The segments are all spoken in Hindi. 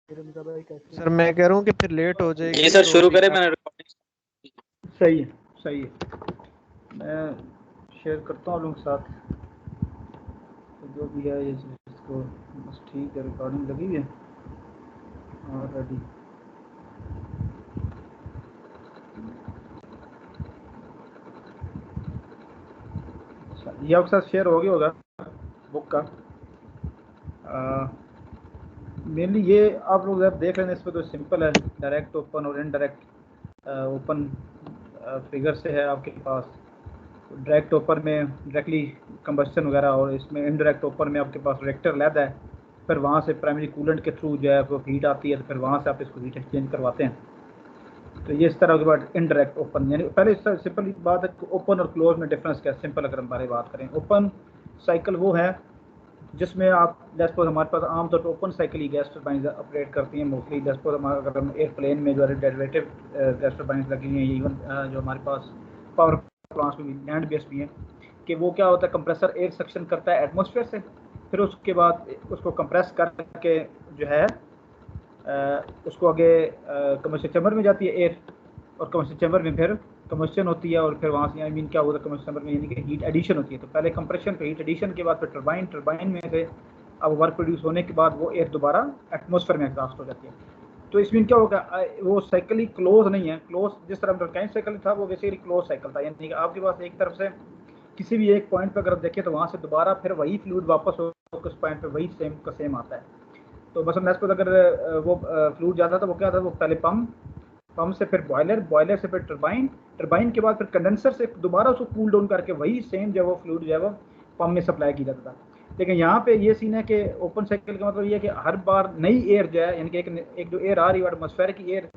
फिर हमजा भाई कैसे सर हैं? मैं कह रहा हूँ कि फिर लेट हो जी जाएगी सर, तो शुरू करें। रिकॉर्ड। मैंने रिकॉर्डिंग। सही है, सही है। मैं शेयर करता हूँ लोगों के साथ। तो जो भी है इसको बस ठीक है, रिकॉर्डिंग लगी है ऑलरेडी। अच्छा, ये आपके साथ शेयर हो गया होगा बुक का। मेनली ये आप लोग जब देख लेना, इसमें तो सिंपल है, डायरेक्ट ओपन और इनडायरेक्ट ओपन फिगर से है आपके पास। डायरेक्ट ओपन में डायरेक्टली कंबस्शन वगैरह, और इसमें इनडायरेक्ट ओपन में आपके पास रिएक्टर अलग है। फिर वहाँ से प्राइमरी कूलेंट के थ्रू जो है वो हीट आती है, तो फिर वहाँ से आप इसको हीट एक्सचेंज करवाते हैं। तो ये इस तरह के बाद इनडायरेक्ट ओपन, यानी पहले इस तरह सिंपल बात है कि ओपन और क्लोज में डिफरेंस क्या है। सिंपल अगर हम बारे बात करें, ओपन साइकिल वो है जिसमें आप लेट्स हमारे पास आमतौर पर ओपन साइकिल ही गैस टर्बाइन ऑपरेट करती हैं मोस्टली। लेट्स अगर हम एयरप्लेन में जो है डेरिवेटिव गैस टर्बाइन लगी हुई हैं, इवन जो हमारे पास पावर प्लांट्स में भी लैंड बेस्ड भी हैं, कि वो क्या होता है, कंप्रेसर एयर सक्शन करता है एटमॉस्फेयर से, फिर उसके बाद उसको कंप्रेस करके जो है उसको आगे कमर्शियल चैम्बर में जाती है एयर, और कमर्शियल चैम्बर में फिर कम्बशन होती है, और फिर वहाँ से आई मीन क्या होता है कमर्शियल चैम्बर में, यानी कि हीट एडिशन होती है। तो पहले कंप्रेशन, फिर हीट एडिशन के बाद फिर टरबाइन, टरबाइन में से अब वर्क प्रोड्यूस होने के बाद वो एयर दोबारा एटमॉस्फेयर में एग्जॉस्ट हो जाती है। तो इसमें क्या होगा, वो साइकिल ही क्लोज नहीं है। क्लोज जिस तरह टर्बाइन साइकिल था वो बेसिकली क्लोज साइकिल था, यानी कि आपके पास एक तरफ से किसी भी एक पॉइंट पर अगर देखें तो वहाँ से दोबारा फिर वही फ्लूइड वापस हो उस पॉइंट पर वही सेम का सेम आता है। तो बस अगर वो फ्लूइड जाता था, वो क्या था, वो पहले पंप से फिर बॉयलर, बॉयलर से फिर टरबाइन, टरबाइन के बाद फिर कंडेंसर से दोबारा उसको कूल डाउन करके वही सेम जो है वो फ्लूइड जो है वो पंप में सप्लाई की जाता था। लेकिन यहाँ पे ये सीन है कि ओपन साइकिल का मतलब ये है कि हर बार नई एयर जो है, यानी कि एक जो एयर आ रही है एटमॉस्फेयर की एयर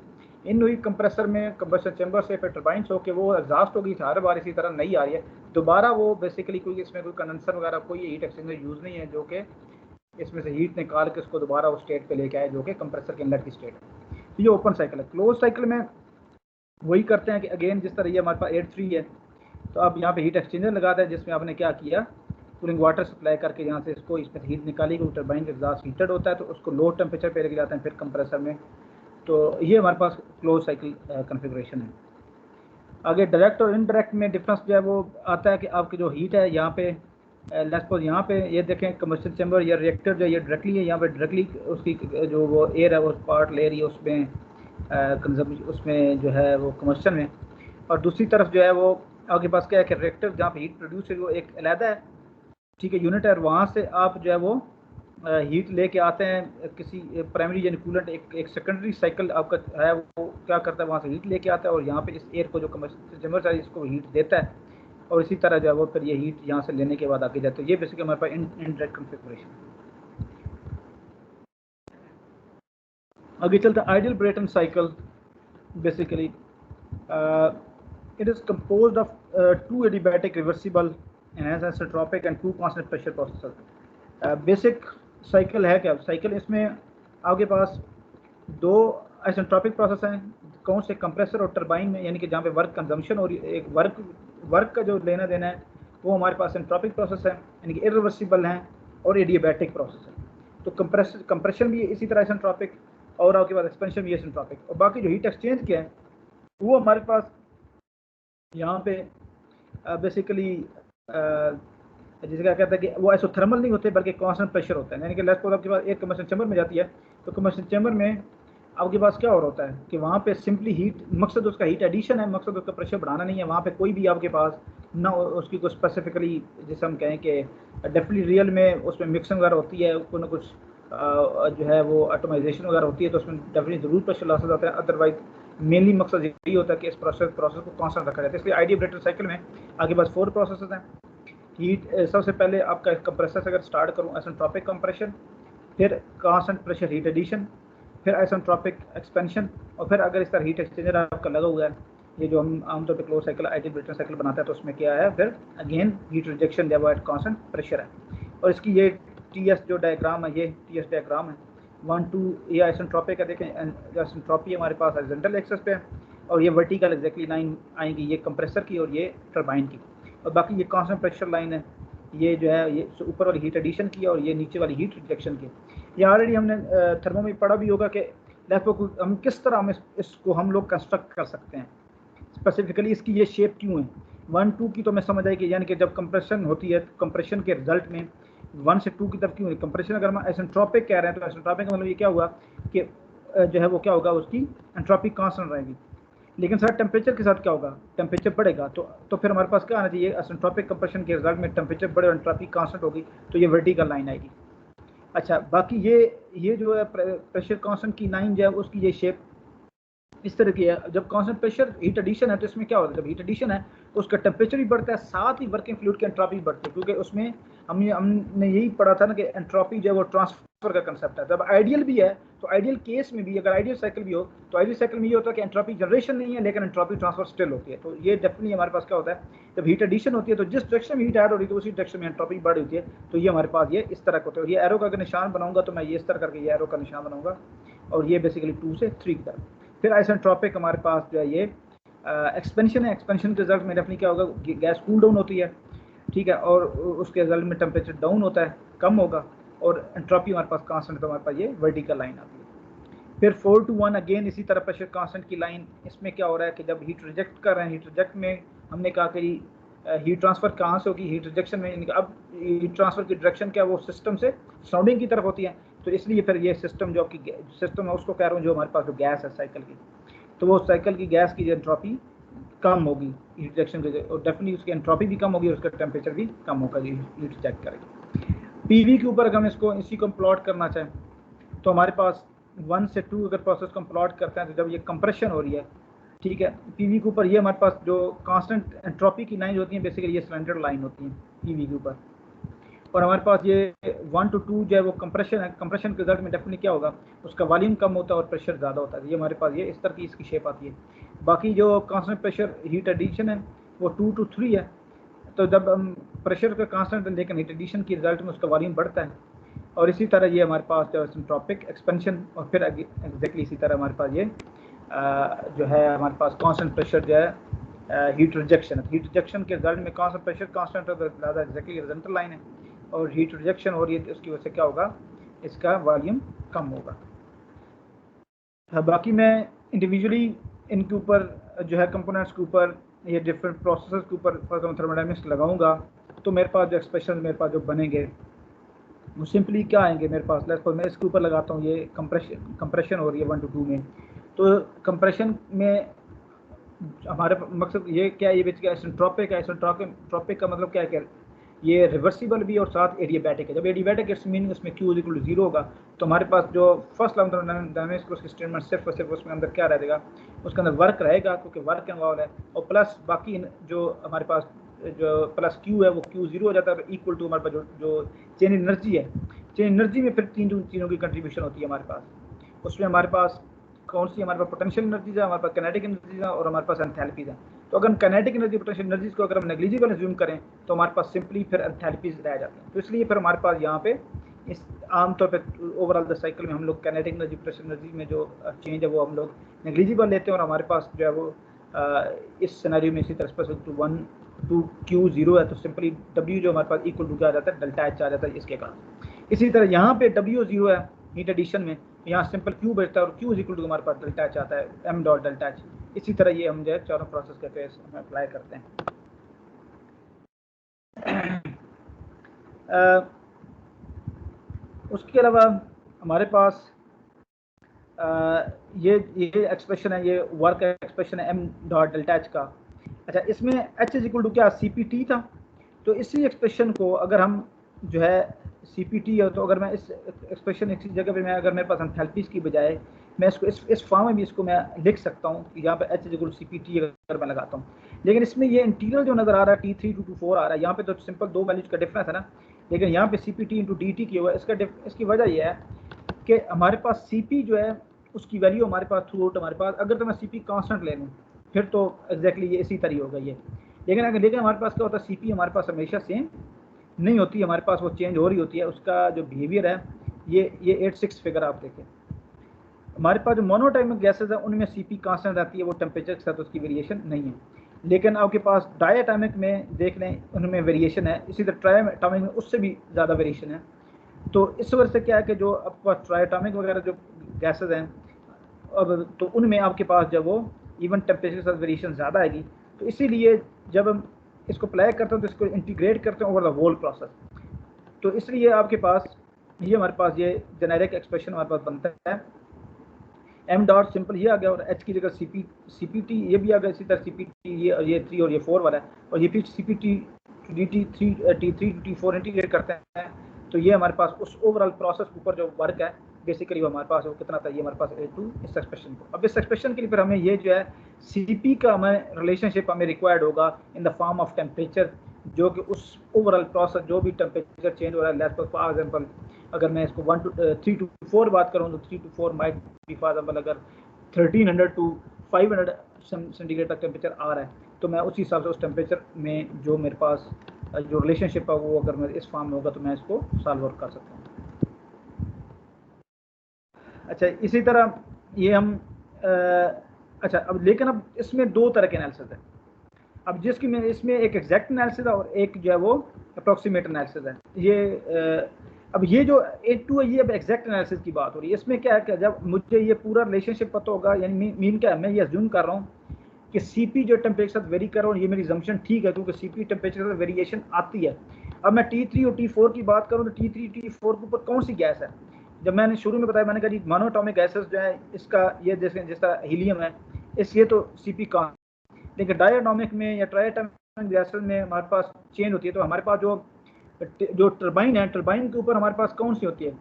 इन हुई कंप्रेसर में, कंप्रेसर चैम्बर से फिर टरबाइन से होकर वो एग्जॉस्ट होगी, हर बार इसी तरह नई आ रही है दोबारा। वो बेसिकली कोई इसमें कोई कंडेंसर वगैरह कोई हीट एक्सचेंजर यूज़ नहीं है जो कि इसमें से हीट निकाल के उसको दोबारा उस स्टेट पे लेके आए जो कि कंप्रेसर के इनलेट की स्टेट है। तो ये ओपन साइकिल है। क्लोज साइकिल में वही करते हैं कि अगेन जिस तरह ये हमारे पास एयर थ्री है, तो अब यहाँ पे हीट एक्सचेंजर लगाता है जिसमें आपने क्या किया, कूलिंग वाटर सप्लाई करके यहाँ से इसको इसमें हीट निकाली, टरबाइन का एग्जॉस्ट हीटेड होता है तो उसको लो टेम्परेचर पे लेके जाते हैं फिर कंप्रेसर में। तो ये हमारे पास क्लोज साइकिल कन्फिग्रेशन है। आगे डायरेक्ट और इनडायरेक्ट में डिफरेंस जो है वो आता है कि आपकी जो हीट है यहाँ पे लेट्स सपोज यहाँ पे ये देखें कमर्शियल चैम्बर या रिएक्टर जो ये डायरेक्टली है, यहाँ पे डायरेक्टली उसकी जो वो एयर है वो पार्ट ले रही है उसमें कंजम्पशन, उसमें जो है वो कमर्शियल में। और दूसरी तरफ जो है वो आपके पास क्या है कि रिएक्टर जहाँ पे हीट प्रोड्यूस है वो एक अलहदा है, ठीक है, यूनिट है, और वहाँ से आप जो है वो हीट लेके आते हैं किसी प्राइमरी यानी कूलेंट, एक सेकेंडरी साइकिल आपका है वो क्या करता है, वहाँ से हीट लेके आता है और यहाँ पे इस एयर को जो कमर्शियल चैम्बर है इसको हीट देता है, और इसी तरह जो है वो फिर ये हीट यहाँ से लेने के बाद आगे जाते हैं। ये बेसिकली हमारे पास इनडायरेक्ट कन्फिगरेशन। आगे चलता है ideal Brayton cycle. Basically it is composed of two adiabatic reversible enhanced isotropic and two constant pressure processors। Basic cycle है क्या, साइकिल इसमें आपके पास दो आइसेंट्रोपिक प्रोसेस हैं, कौन से, कंप्रेसर और टरबाइन में, यानी कि जहाँ पे वर्क कंजम्पशन और एक वर्क का जो लेना देना है वो हमारे पास एंट्रोपिक प्रोसेस है, यानी कि इरिवर्सिबल हैं, और एडियाबैटिक प्रोसेस है। तो कंप्रेशन भी इसी तरह आइसेंट्रोपिक, और आपके पास एक्सपेंशन भी आइसेंट्रोपिक, और बाकी जो हीट एक्सचेंज क्या है वो हमारे पास यहाँ पे बेसिकली जिसे क्या कहते हैं कि वो आइसोथर्मल नहीं होते बल्कि कांस्टेंट प्रेशर होता है। यानी कि लेट्स सपोज आपके पास एक कमर्शियल चैम्बर में जाती है, तो कमर्शियल चैम्बर में आपके पास क्या हो रहा होता है कि वहाँ पे सिंपली हीट, मकसद उसका हीट एडिशन है, मकसद उसका प्रेशर बढ़ाना नहीं है। वहाँ पे कोई भी आपके पास ना उसकी कोई स्पेसिफिकली जिसे हम कहें कि डेफिनेटली रियल में उसमें मिक्सिंग वगैरह होती है, कोई ना कुछ जो है वो ऑटोमाइजेशन वगैरह होती है, तो उसमें डेफिनेटली ज़रूर प्रेशर लॉसेज आते हैं। अदरवाइज मेनली मकसद यही होता है कि इस प्रोसेस को कांस्टेंट रखा जाता है। इसलिए आइडियल ब्रेटन साइकिल में आपके पास 4 प्रोसेस हैं। हीट सबसे पहले आपका कंप्रेसर से अगर स्टार्ट करूँ, आइसेंट्रोपिक कंप्रेशन, फिर कांस्टेंट प्रेशर हीट एडिशन, फिर आइसेंट्रोपिक एक्सपेंशन, और फिर अगर इस तरह हीट एक्सचेंजर आपका लगा हुआ है, ये जो हम आमतौर पर close cycle ideal Brayton cycle बनाते हैं, तो उसमें क्या है फिर अगेन हीट रिजेक्शन जब एट कांस्टेंट प्रेशर है। और इसकी ये TS जो डायग्राम है, ये TS डायग्राम है 1 2, ये आइसेंट्रोपिक है, देखें आइसेंट्रोपी हमारे पास हॉरिजॉन्टल एक्सिस पे है, और ये वर्टिकल एग्जैक्टली लाइन आएंगी ये कंप्रेसर की और ये टरबाइन की, और बाकी ये कांस्टेंट प्रेशर लाइन है ये जो है ये ऊपर वाली हीट एडिशन की और ये नीचे वाली हीट रिजेक्शन की। ये ऑलरेडी हमने थर्मो में पढ़ा भी होगा कि लैपो को हम किस तरह हम इसको हम लोग कंस्ट्रक्ट कर सकते हैं, स्पेसिफिकली इसकी ये शेप क्यों है। 1 2 की तो मैं समझ आई कि यानी कि जब कंप्रेशन होती है कंप्रेशन के रिजल्ट में 1 से 2 की तरफ क्यों है कंप्रेशन। अगर हम आइसेंट्रोपिक कह रहे हैं तो आइसेंट्रोपिक का मतलब ये क्या हुआ कि जो है वो क्या होगा, उसकी एंट्रोपी कांस्टेंट रहेगी। लेकिन सर टेम्परेचर के साथ क्या होगा, टेम्परेचर बढ़ेगा तो फिर हमारे पास क्या आना चाहिए, आइसेंट्रोपिक कंप्रेशन के रिजल्ट में टेम्परेचर बढ़े और एंट्रोपी कांस्टेंट होगी, तो ये वर्टिकल लाइन आएगी। अच्छा, बाकी ये जो है प्रेशर कांस्टेंट की लाइन जो है उसकी ये शेप इस तरह की है। जब कांस्टेंट प्रेशर हीट एडिशन है तो इसमें क्या होता है, जब हीट एडिशन है तो उसका टेम्परेचर भी बढ़ता है, साथ ही वर्किंग फ्लूइड की एंट्रोपी बढ़ती है, क्योंकि उसमें हमने यही पढ़ा था ना कि एंट्रोपी जो है वो ट्रांसफर का कंसेप्ट है। जब आइडियल भी है तो आइडियल केस में भी, अगर आइडियल साइकिल भी हो तो आइडियल साइकिल में ये होता है कि एंट्रोपी जनरेशन नहीं है लेकिन एंट्रोपी ट्रांसफर स्टिल होती है। तो ये डेफिनेटली हमारे पास क्या होता है, जब हीट एडिशन होती है तो जिस डायरेक्शन में हीट ऐड हो रही है तो उसी डायरेक्शन में एंट्रोपी बढ़ होती है। तो ये हमारे पास ये इस तरह का होता है। ये एरो का अगर निशान बनाऊंगा तो मैं ये इस तरह करके ये एरो का निशान बनाऊंगा और ये बेसिकली 2 से 3 की तरफ। फिर आइसेंट्रोपिक हमारे पास जो है ये एक्सपेंशन है। एक्सपेंशन के रिजल्ट में डेफिनेटली क्या होगा, गैस कूल डाउन होती है, ठीक है, और उसके रिजल्ट में टेम्परेचर डाउन होता है, कम होगा, और एंट्रोपी हमारे पास कांस्टेंट, तो हमारे पास ये वर्टिकल लाइन आती है। फिर 4 to 1 अगेन इसी तरह प्रेशर कांस्टेंट की लाइन। इसमें क्या हो रहा है कि जब हीट रिजेक्ट कर रहे हैं, हीट रिजेक्ट में हमने कहा कि हीट ट्रांसफर कहाँ से होगी, हीट रिजेक्शन में। अब हीट ट्रांसफर की डायरेक्शन क्या है, वो सिस्टम से सराउंडिंग की तरफ होती है, तो इसलिए फिर ये सिस्टम जो आपकी सिस्टम है उसको कह रहा हूँ, जो हमारे पास जो गैस है साइकिल की, तो वो साइकिल की गैस की एंट्रोपी कम होगी हीट रिजेक्शन के, और डेफिनेटली उसकी एंट्रोपी भी कम होगी और उसका टेम्परेचर भी कम होगा हीट रिजेक्ट करेगी। पीवी के ऊपर अगर हम इसी को प्लॉट करना चाहें तो हमारे पास 1 से 2 अगर प्रोसेस को प्लॉट करते हैं तो जब ये कंप्रेशन हो रही है, ठीक है, पीवी के ऊपर ये हमारे पास जो कांस्टेंट एंट्रोपी की लाइन होती है बेसिकली ये सिलेंडर लाइन होती है पीवी के ऊपर, और हमारे पास ये 1 to 2 जो है वो कंप्रेशन है। कंप्रेशन के रिजल्ट में डेफिनेटली क्या होगा, उसका वॉल्यूम कम होता है और प्रेशर ज़्यादा होता है। ये हमारे पास ये इस तरह की इसकी शेप आती है। बाकी जो कांस्टेंट प्रेशर हीट एडिशन है वो 2 to 3 है, तो जब हम प्रेशर का कांस्टेंट लेकिन हीट एडिशन की रिजल्ट में उसका वॉल्यूम बढ़ता है। और इसी तरह ये हमारे पास जो आइसेंट्रोपिक एक्सपेंशन, और फिर एग्जैक्टली इसी तरह हमारे पास ये जो है हमारे पास कांस्टेंट प्रेशर जो है हीट रिजेक्शन। हीट रिजेक्शन के रिजल्ट में कांस्टेंट प्रेशर कांस्टेंट ज़्यादा एग्जैक्टली हॉरिजॉन्टल लाइन है, और हीट रिजेक्शन हो रही है तो उसकी वजह से क्या होगा, इसका वॉल्यूम कम होगा। बाकी मैं इंडिविजुअली इनके ऊपर जो है कंपोनेंट्स के ऊपर ये डिफरेंट प्रोसेसेस के ऊपर थर्मोडायनामिक्स लगाऊंगा, तो मेरे पास जो एक्सप्रेशन मेरे पास जो बनेंगे वो सिंपली क्या आएंगे मेरे पास। लेट्स सपोज मैं इसके ऊपर लगाता हूँ, ये कंप्रेशन हो रही है 1 to 2 में, तो कंप्रेशन में हमारे मकसद ये क्या है, ये बेसिकली आइसेंट्रोपिक है। आइसेंट्रोपिक का मतलब क्या है, ये रिवर्सिबल भी और साथ एडियाबैटिक है। जब एडियाबैटिक इट्स मीनिंग उसमें Q = 0 होगा, तो हमारे पास जो फर्स्ट लॉ डायनामिक्स उसकी स्टेटमेंट सिर्फ और सिर्फ उसमें अंदर क्या रहेगा, उसके अंदर वर्क रहेगा क्योंकि वर्क इन्वॉल्व है, और प्लस बाकी जो हमारे पास जो प्लस Q है वो Q0 हो जाता है, इक्वल टू हमारे पास जो चेन एनर्जी है, चेन एनर्जी में फिर तीनों की कंट्रीब्यूशन होती है हमारे पास। उसमें हमारे पास कौन सी, हमारे पास पोटेंशियल एनर्जीज है, हमारे पास काइनेटिक एनर्जीज है, और हमारे पास एंथैल्पीज है। तो अगर काइनेटिक एनर्जी पोटेंशियल एनर्जीज को अगर हम नेग्लिजिबल अज्यूम करें तो हमारे पास सिंपली फिर एंथैल्पीज रह जाते हैं। तो इसलिए फिर हमारे पास यहाँ पे इस आमतौर पे ओवरऑल द साइकिल में हम लोग काइनेटिक एनर्जी पोटेंशियल एनर्जी में जो चेंज है वो हम लोग नेग्लिजिबल लेते हैं, और हमारे पास जो है वो इस सिनेरियो में इसी तरह स्पेसिफिक टू 1 to Q0 है, तो सिंपली W जो हमारे पास इक्वल टू क्या आ जाता है, डेल्टा H आ जाता है इसके कारण। इसी तरह यहाँ पे W 0 है हीट एडिशन में, यहाँ सिंपल Q बचता है और Q = हमारे पास डेल्टा H आता है, m डॉट डेल्टा H। इसी तरह ये हम जो है चारों प्रोसेस के फेस हम अप्लाई करते हैं। उसके अलावा हमारे पास ये एक्सप्रेशन है, ये वर्क एक्सप्रेशन है m डॉट डेल्टा H का। अच्छा, इसमें H = क्या, CPT था, तो इसी एक्सप्रेशन को अगर हम जो है CPT है, तो अगर मैं इस एक्सप्रेशन इसी जगह पे मैं अगर मेरे पास एंथैल्पीज की बजाय मैं इसको इस फॉर्म में भी इसको मैं लिख सकता हूँ कि यहाँ पे H = CPT अगर मैं लगाता हूँ। लेकिन इसमें ये इंटीग्रल जो नज़र आ रहा है T3 to T4 आ रहा है, यहाँ पे तो सिंपल 2 वैल्यूज का डिफरेंस है ना, लेकिन यहाँ पे CPT × DT किया हुआ है। इसकी वजह यह है कि हमारे पास CP जो है उसकी वैल्यू हमारे पास थ्रू आउट हमारे पास, अगर तो मैं CP कांस्टेंट ले लूँ फिर तो एग्जैक्टली ये इसी तरह होगा ये, लेकिन हमारे पास क्या होता है, CP हमारे पास हमेशा सेम नहीं होती, हमारे पास वो चेंज हो रही होती है। उसका जो बिहेवियर है ये 86 फिगर आप देखें, हमारे पास जो मोनोटाइमिक गैसेज है उनमें CP कांस्टेंट रहती है, वो टेम्परेचर के साथ उसकी वेरिएशन नहीं है। लेकिन आपके पास डायटोमिक में देख लें उनमें वेरिएशन है, इसी तरह ट्राइएटॉमिक में उससे भी ज़्यादा वेरिएशन है। तो इस वजह से क्या है कि जो आपके पास ट्राइएटॉमिक वगैरह जो गैसेज हैं अब तो उनमें आपके पास जब वो इवन टेम्परेचर के साथ वेरिएशन ज़्यादा आएगी, तो इसीलिए जब हम इसको अप्लाई करते हैं तो इसको इंटीग्रेट करते हैं ओवर द होल प्रोसेस। तो इसलिए आपके पास ये हमारे पास ये जेनेरिक एक्सप्रेशन हमारे पास बनता है, एम डॉट सिंपल ये आ गया और एच की जगह सी पी टी ये भी आ गया, इसी तरह सी पी टी ये 3 और ये 4 वाला है, और ये फिर C P T D T 3 T4 integrate करते हैं। तो ये हमारे पास उस ओवरऑल प्रोसेस के ऊपर जो वर्क है बेसिकली वो हमारे पास वो कितना था, ये हमारे पास A2 इस एक्सप्रेशन को। अब इस एक्सप्रेशन के लिए फिर हमें ये जो है CP का हमें रिलेशनशिप हमें रिक्वायर्ड होगा in the form of temperature, जो कि उस ओवरऑल प्रोसेस जो भी टेम्परेचर चेंज हो रहा है, फॉर एग्जाम्पल अगर मैं इसको 3 to 4 बात करूँ तो 3 to 4 might be for example अगर 1300 to 500 सेंटीग्रेड तक टेम्परेचर आ रहा है, तो मैं उसी हिसाब से उस टेम्परेचर में जो मेरे पास जो रिलेशनशिप है वो अगर मैं इस फॉर्म में होगा तो मैं इसको सॉल्व आउट कर सकता हूँ। अच्छा, इसी तरह ये हम अच्छा अब लेकिन अब इसमें दो तरह के एनालिसिस है। अब जिसकी में इसमें एक एग्जैक्ट एनालिसिस है और एक जो है वो अप्रॉक्सीमेट एनालिसिस है। ये अब ये जो A2 है ये अब एग्जैक्ट एनालिसिस की बात हो रही है। इसमें क्या है कि जब मुझे ये पूरा रिलेशनशिप पता होगा, यानी मीन क्या है, मैं ये अज्यूम कर रहा हूँ कि CP जो टेम्परेचर वेरी कर रहा हूँ, ये मेरी जम्पशन ठीक है क्योंकि CP टेम्परेचर वेरिएशन आती है। अब मैं T3 और T4 की बात करूँ तो T3 T4 के ऊपर कौन सी गैस है, जब मैंने शुरू में बताया मैंने कहा जी मोनोटॉमिक गैसेस जो है इसका ये जैसे जिस तरह हीलियम है इस ये तो CP का, लेकिन डायटोमिक में या ट्राइएटॉमिक गैसेस में हमारे पास चेंज होती है। तो हमारे पास जो टर्बाइन है, टर्बाइन के ऊपर हमारे पास कौन सी होती है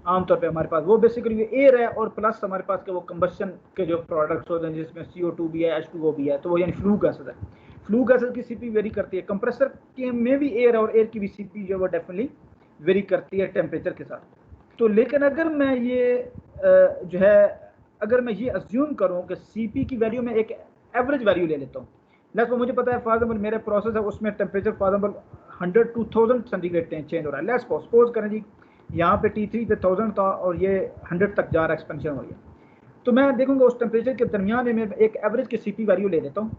आमतौर पे, हमारे पास वो बेसिकली एयर है और प्लस हमारे पास के वो कंबशन के जो प्रोडक्ट्स होते हैं जिसमें CO2 भी है, H2O भी है, तो वो यानी फ्लू गैसेस है। फ्लू गैसेस की CP वेरी करती है, कंप्रेसर के में भी एयर है और एयर की भी CP जो है वो डेफिनेटली वेरी करती है टेम्परेचर के साथ। तो लेकिन अगर मैं ये जो है अगर मैं ये अज्यूम करूँ कि CP की वैल्यू में एक एवरेज वैल्यू ले लेता हूँ, लेट्स मुझे पता है फॉर एग्जाम्पल मेरा प्रोसेस है उसमें temperature for example 100 to 1000 centigrade change हो रहा है। लेट्स सपोज करें जी यहाँ पे T3 पे 1000 था और ये 100 तक जा रहा है, एक्सपेंशन हो रही है, तो मैं देखूंगा उस टेम्परेचर के दरमियान में मैं एक एवरेज की CP वैल्यू ले लेता हूँ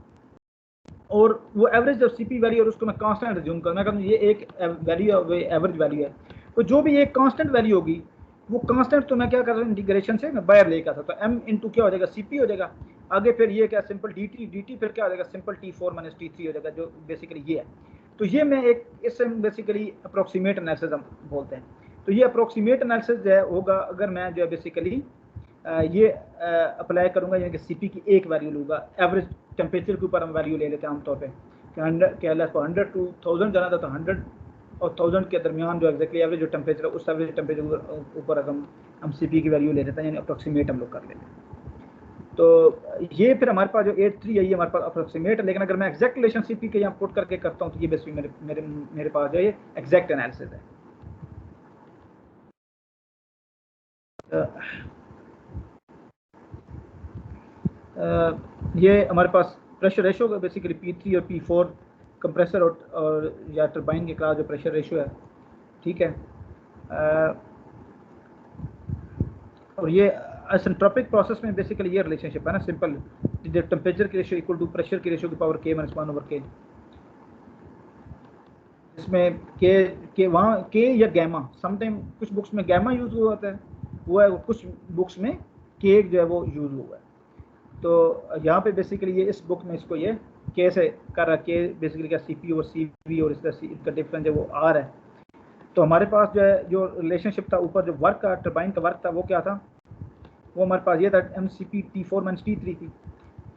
और वो एवरेज जब CP वैल्यू और उसको मैं कांस्टेंट अज्यूम करूँ, मैं कहूँ ये एक वैल्यू है, एवरेज वैल्यू है, तो जो भी एक कांस्टेंट वैल्यू होगी वो कांस्टेंट तो मैं क्या कर रहा हूँ इंटीग्रेशन से मैं बाहर लेकर आता, तो M इंटू क्या हो जाएगा CP हो जाएगा, आगे फिर ये क्या सिंपल dt फिर क्या हो जाएगा सिंपल T4 माइनस T3 हो जाएगा, जो बेसिकली ये है। तो ये मैं एक इससे बेसिकली अप्रोक्सीमेट एनालिसिस हम बोलते हैं। तो ये अप्रोक्सीमेट एनालिसिस जो है होगा अगर मैं जो है बेसिकली ये अप्लाई करूंगा, यानी कि CP की एक वैल्यू लूँगा, एवरेज टेम्परेचर के ऊपर हम वैल्यू ले लेते हैं आमतौर पे कि 100 to 1000 जाना था तो 100 और 1000 के दरमियान जो एक्जैक्टली एवरेज जो टेम्परेचर है उस एवरेज टेम्परेचर के ऊपर हम CP की वैल्यू ले लेते हैं, यानी अप्रोक्सीमेट हम लोग कर लेते हैं। तो ये फिर हमारे पास जो 83 है ये हमारे पास अप्रोक्सीमेट है, लेकिन अगर मैं एक्जैक्ट रिलेशन CP के यहाँ पुट करके करता हूँ तो ये बेसिकली मेरे पास जो ये एक्जैक्ट एनालिसिस है। ये हमारे पास प्रेशर रेशो का बेसिकली P3 और P4 कंप्रेसर और या टरबाइन के क्लास जो प्रेशर रेशो है, ठीक है। और ये आइसेंट्रोपिक प्रोसेस में बेसिकली ये रिलेशनशिप है ना, सिंपल टेम्परेचर की रेशो इक्वल टू प्रेशर की रेशो की power K minus 1 over K, इसमें के वहाँ K या गैमा, समटाइम कुछ बुक्स में गैमा यूज हुआ होता है वो है, कुछ बुक्स में K जो है वो यूज हुआ है। तो यहाँ पे बेसिकली ये इस बुक में इसको ये K से कर रहा है, K बेसिकली क्या CP और CV और इस तरह इसका डिफरेंस है वो R है। तो हमारे पास जो है जो रिलेशनशिप था ऊपर जो वर्क का टरबाइन का वर्क था वो क्या था, वो हमारे पास ये था MCP T4 माइनस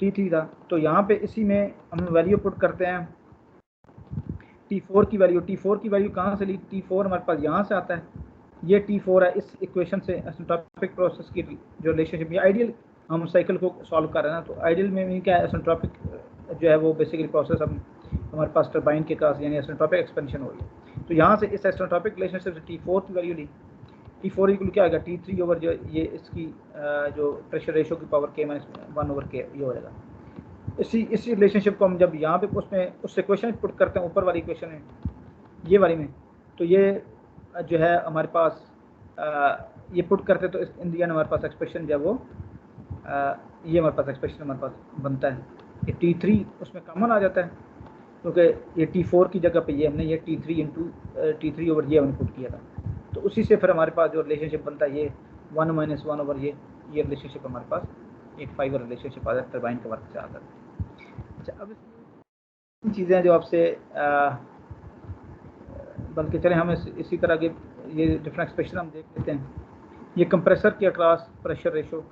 T3 था। तो यहाँ पे इसी में हम वैल्यू पुट करते हैं T4 की वैल्यू कहाँ से ली, T4 हमारे पास यहाँ से आता है, ये T4 है इस इक्वेशन से आइसेंट्रोपिक प्रोसेस की जो रिलेशनशिप, ये आइडियल हम साइकिल को सॉल्व कर रहे हैं ना, तो आइडियल में क्या है आइसेंट्रोपिक जो है वो बेसिकली प्रोसेस हम हमारे पास टरबाइन के पास यानी आइसेंट्रोपिक एक्सपेंशन हो रही है। तो यहाँ से इस आइसेंट्रोपिक रिलेशनशिप से T4 की वैल्यू ली, T4 इक्वल क्या आएगा T3 ओवर जो ये इसकी जो प्रेशर रेशो की power K minus 1 over K ये हो जाएगा। इसी रिलेशनशिप को हम जब यहाँ पे उसमें उस इक्वेशन पुट करते हैं ऊपर वाली इक्वेशन में ये वाली में, तो ये जो है हमारे पास ये पुट करते तो इन दी एंड हमारे पास एक्सप्रेशन जो है वो ये हमारे पास एक्सप्रेशन हमारे पास बनता है। ये T3 उसमें कॉमन आ जाता है, क्योंकि ये T4 की जगह पे ये हमने ये T3 इंटू T3 ओवर ये हमने पुट किया था। तो उसी से फिर हमारे पास जो रिलेशनशिप बनता है ये 1 - 1 ओवर ये रिलेशनशिप हमारे पास एक फाइबर रिलेशनशिप आ जाता है टरबाइन के वर्क से आता है। अच्छा, अब चीज़ें जो आपसे बल्कि चलें हम इसी तरह के ये डिफरेंट एक्सप्रेशन हम देख लेते हैं। ये कंप्रेसर के अक्रॉस प्रेशर रेशो,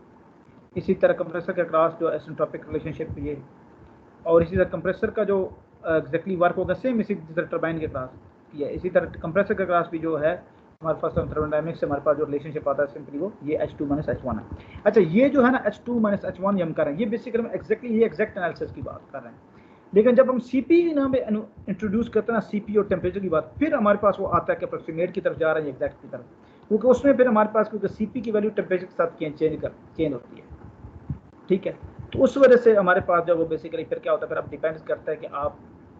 इसी तरह कंप्रेसर के अक्रॉस जो एसिंट्रोपिक रिलेशनशिप ये, और इसी तरह कंप्रेसर का जो एग्जैक्टली वर्क होगा सेम इसी तरह टरबाइन के अक्रॉस किया है। इसी तरह कंप्रेसर के अक्रॉस भी जो है हमारे पास थर्मोडायनामिक्स से हमारे पास जो रिलेशनशिप आता है सिंपली वो ये H2 - H1 है। अच्छा, ये जो है ना H2 - H1 ये हम कर रहे हैं, ये बेसिकली हम एग्जैक्टली ये एग्जैक्ट एनालिसिस की बात कर रहे हैं। लेकिन जब हम सीपी के नाम पे इंट्रोड्यूस करते हैं ना सीपी और टेम्परेचर की बात, फिर हमारे पास वो आता है कि अप्रोक्सीमेट की तरफ जा रहा है एग्जैक्ट की तरफ, क्योंकि उसमें फिर हमारे पास क्योंकि सीपी की वैल्यू टेम्परेचर के साथ चेंज होती है। ठीक है, तो उस वजह से हमारे पास जो वो बेसिकली फिर क्या होता है, फिर अब डिपेंड करता है कि आप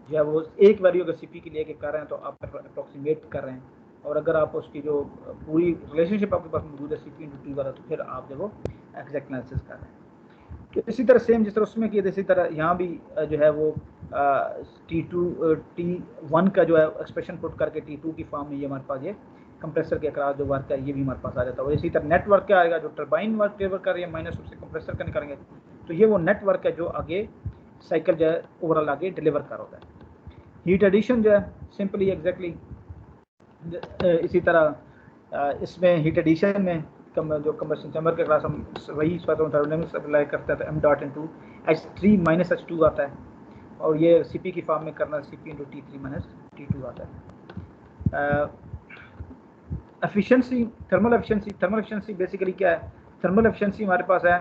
जो है वो एक वैल्यू अगर सीपी की लेके कर रहे हैं तो आप अप्रोक्सीमेट कर रहे हैं, और अगर आप उसकी जो पूरी रिलेशनशिप आपके पास मौजूद है सीपी इंटू टी वाला, तो फिर आप जो वो एग्जैक्ट एनालिसिस कर रहे हैं। तो इसी तरह सेम जिस तरह उसमें किया इसी तरह यहाँ भी जो है वो T1 का जो है एक्सप्रेशन पुट करके T2 की फॉर्म में ये हमारे पास ये कंप्रेसर के अक्रॉस जो वर्क है ये भी हमारे पास आ जाता है। और इसी तरह नेटवर्क क्या आएगा, जो टरबाइन वर्क डिलीवर कर रही है माइनस उससे कंप्रेसर का निकालेंगे, तो ये वो नेटवर्क है जो आगे साइकिल जो है ओवरऑल आगे डिलीवर कर होता है। हीट एडिशन जो है सिंपली एग्जैक्टली इसी तरह इसमें हीट एडिशन में जो कंबशन चैम्बर के क्लास हम वही थर्मोडायनामिक्स अप्लाई करते हैं, तो m dot into H3 - H2 आता है, और ये सीपी की फॉर्म में करना CP इंटू T3 - T2 आता है। एफिशिएंसी, थर्मल एफिशिएंसी बेसिकली क्या है, थर्मल एफिशिएंसी हमारे पास है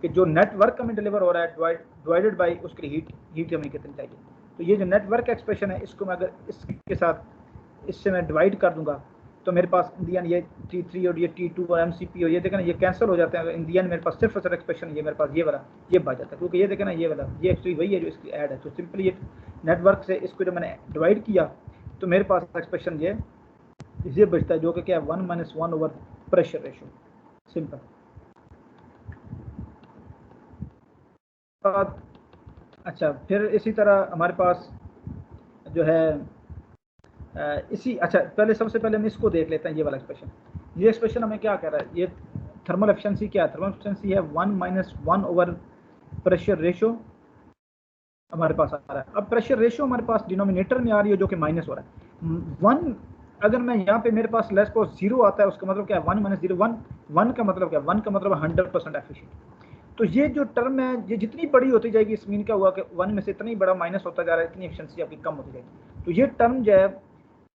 कि जो नेटवर्क हमें डिलीवर हो रहा है डिवाइडेड बाई उसकी हीट हमें कितनी चाहिए। तो ये जो नेटवर्क एक्सप्रेशन है इसको मैं अगर इसके साथ इससे मैं डिवाइड कर दूंगा तो मेरे पास इंडियन ये T3 और ये T2 और MCP और ये देखें ना ये कैंसिल हो जाते हैं। इंडियन मेरे पास सिर्फ और एक्सप्रेशन ये मेरे पास ये वाला ये बच जाता है, क्योंकि ये देखें ना ये वाला ये एक्चुअली वही है जो इसकी ऐड है। तो सिंपली ये नेटवर्क से इसको जब मैंने डिवाइड किया तो मेरे पास एक्सप्रेशन ये बचता है, जो कि क्या है 1 - 1 ओवर प्रेशर रेशो, सिंपल। अच्छा, फिर इसी तरह हमारे पास जो है अच्छा पहले सबसे पहले हम इसको देख लेते हैं, ये वाला एक्सप्रेशन। ये एक्सप्रेशन हमें क्या कह रहा है, ये थर्मल एफिशिएंसी क्या है, थर्मल एफिशिएंसी है 1 - 1 ओवर प्रेशर रेशो हमारे पास आ रहा है। अब प्रेशर रेशो हमारे पास डिनोमिनेटर में आ रही है जो कि माइनस हो रहा है 1। अगर मैं यहाँ पे मेरे पास लेस को 0 आता है, उसका मतलब क्या है 1 - 0 1। 1 का मतलब क्या है, 1 का मतलब 100% एफिशिएंट। तो ये जो टर्म है ये जितनी बड़ी होती जाएगी, इस मीन क्या हुआ कि 1 में से इतना ही बड़ा माइनस होता जा रहा है, इतनी एफिशिएंसी आपकी कम होती जाएगी। तो ये टर्म जो है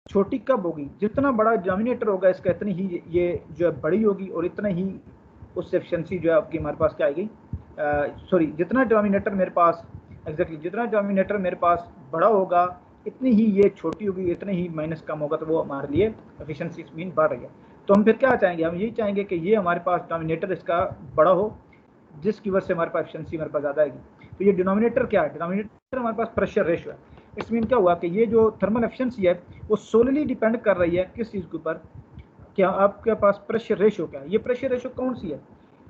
छोटी कब होगी, जितना बड़ा डिनोमिनेटर होगा इसका इतनी ही ये जो है बड़ी होगी, और इतना ही उस एफिशिएंसी जो है आपकी हमारे पास क्या आएगी, सॉरी जितना डिनोमिनेटर मेरे पास एग्जैक्टली जितना डिनोमिनेटर मेरे पास बड़ा होगा इतनी ही ये छोटी होगी, इतने ही माइनस कम होगा, तो वो हमारे लिए एफिशिएंसी मीन बढ़ रही है। तो हम फिर क्या चाहेंगे, हम यही चाहेंगे कि ये हमारे पास डिनोमिनेटर इसका बड़ा हो, जिसकी वजह से हमारे पास एफिशिएंसी हमारे पास ज़्यादा आएगी। तो ये डिनोमिनेटर क्या है, डिनोमिनेटर हमारे पास प्रेशर रेशो है। इस मीन क्या हुआ कि ये जो थर्मल एफिशिएंसी है वो सोलली डिपेंड कर रही है किस चीज़ के ऊपर, क्या आपके पास प्रेशर रेशो क्या है। ये प्रेशर रेशो कौन सी है,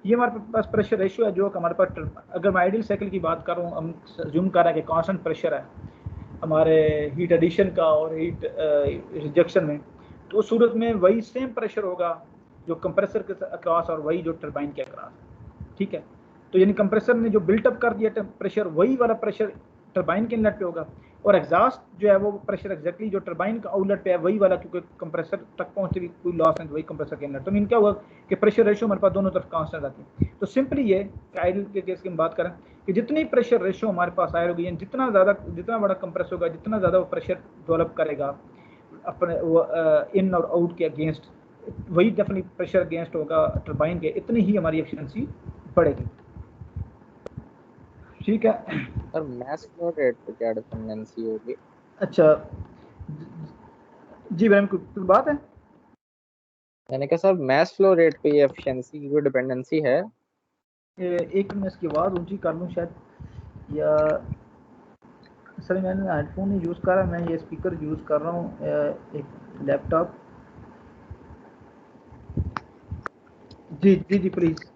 ये हमारे पास प्रेशर रेशो है जो हमारे पास, अगर मैं आइडियल साइकिल की बात करूँ, हम जूम कर रहे हैं कि कांस्टेंट प्रेशर है हमारे हीट एडिशन का और हीट रिजेक्शन में, तो उस सूरत में वही सेम प्रेशर होगा जो कंप्रेसर के अक्रॉस और वही जो टरबाइन के अक्रॉस। ठीक है, तो यानी कंप्रेसर ने जो बिल्टअप कर दिया प्रेशर, वही वाला प्रेशर टरबाइन के इनलेट पे होगा, और एग्जॉस्ट जो है वो प्रेशर एग्जैक्टली जो टरबाइन का आउटलेट पे है वही वाला, क्योंकि कंप्रेसर तक पहुंचने की कोई लॉस नहीं, वही कंप्रेसर के इनलेट। तो मीन क्या हुआ कि प्रेशर रेशो हमारे पास दोनों तरफ कांस्टेंट आती है। तो सिंपली ये आइडियल के केस की हम बात करें कि जितनी प्रेशर रेशो हमारे पास आएगी, जितना बड़ा कंप्रेस होगा, जितना ज़्यादा वो प्रेशर डेवलप करेगा अपने वो इन और आउट के अगेंस्ट, वही डेफिनेटली प्रेशर अगेंस्ट होगा टरबाइन के, इतनी ही हमारी एफिशिएंसी बढ़ेगी। ठीक है सर, मैस फ्लो रेट पे क्या डिपेंडेंसी होगी? अच्छा जी मैम, कोई बात है? मैंने कहा सर मैस फ्लो रेट पे ये एफिशिएंसी की कोई डिपेंडेंसी है? एक मिनट इसकी आवाज़ ऊंची कर लूँ शायद, या सर मैंने हेडफोन ही यूज़ करा, मैं ये स्पीकर यूज़ कर रहा हूँ एक laptop. Ji ji ji please.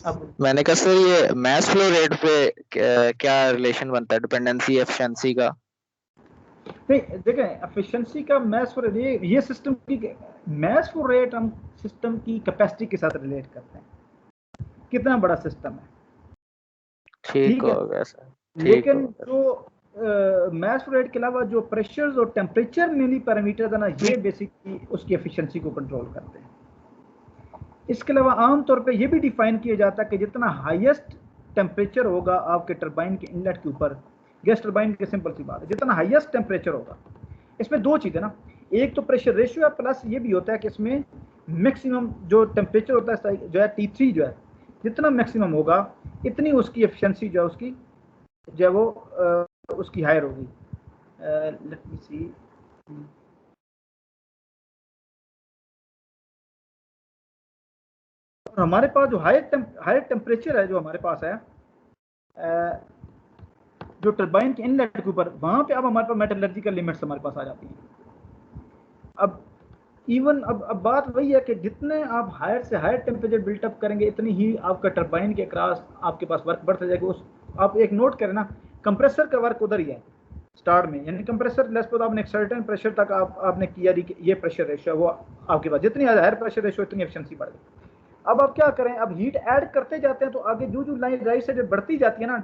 अब मैंने कहा सर ये मैस फ्लो रेट पे क्या रिलेशन बनता है डिपेंडेंसी एफिशिएंसी का? नहीं देखें, एफिशिएंसी का मैस फ्लो, ये सिस्टम की मैस फ्लो रेट हम सिस्टम की कैपेसिटी के साथ रिलेट करते हैं, कितना बड़ा सिस्टम है, ठीक ठीक है। हो गया सर, ठीक हो लेकिन गया। जो मैस फ्लो रेट के अलावा जो प्रेशर्स और टेम्परेचर मेनली पैरामीटर्स है ना, ये बेसिकली उसकी एफिशिएंसी को कंट्रोल करते हैं। इसके अलावा आमतौर पे ये भी डिफाइन किया जाता है कि जितना हाईएस्ट टेम्परेचर होगा आपके टरबाइन के इनलेट के ऊपर, गैस टरबाइन की सिंपल सी बात है, जितना हाईएस्ट टेम्परेचर होगा, इसमें दो चीज़ें ना, एक तो प्रेशर रेशियो है, प्लस ये भी होता है कि इसमें मैक्सिमम जो टेम्परेचर होता है जो है T3 जो है, जितना मैक्सिमम होगा इतनी उसकी एफिशिएंसी जो है उसकी जो है वो उसकी हायर होगी। लेट मी सी, और हमारे पास जो हायर टेम्परेचर है जो हमारे पास है जो टरबाइन के इनलेट के ऊपर, वहां पे अब हमारे पास मेटलर्जिकल लिमिट्स हमारे पास आ जाती हैं। अब इवन अब बात वही है कि जितने आप हायर से हायर टेम्परेचर बिल्टअप करेंगे इतनी ही आपका टरबाइन के क्रॉस आपके पास वर्क बढ़ता जाएगा। उस आप एक नोट करें ना, कंप्रेसर का वर्क उधर ही है स्टार्ट में, यानी कंप्रेसर लेस पर आपने एक सर्टेन प्रेशर तक आपने किया ये प्रेशर रेशियो वो आपके पास, जितनी हायर प्रेशर रेशियो इतनी एफिशिएंसी बढ़ गई। अब आप क्या करें, अब हीट ऐड करते जाते हैं तो आगे जो लाइन राइट से जो बढ़ती जाती है ना,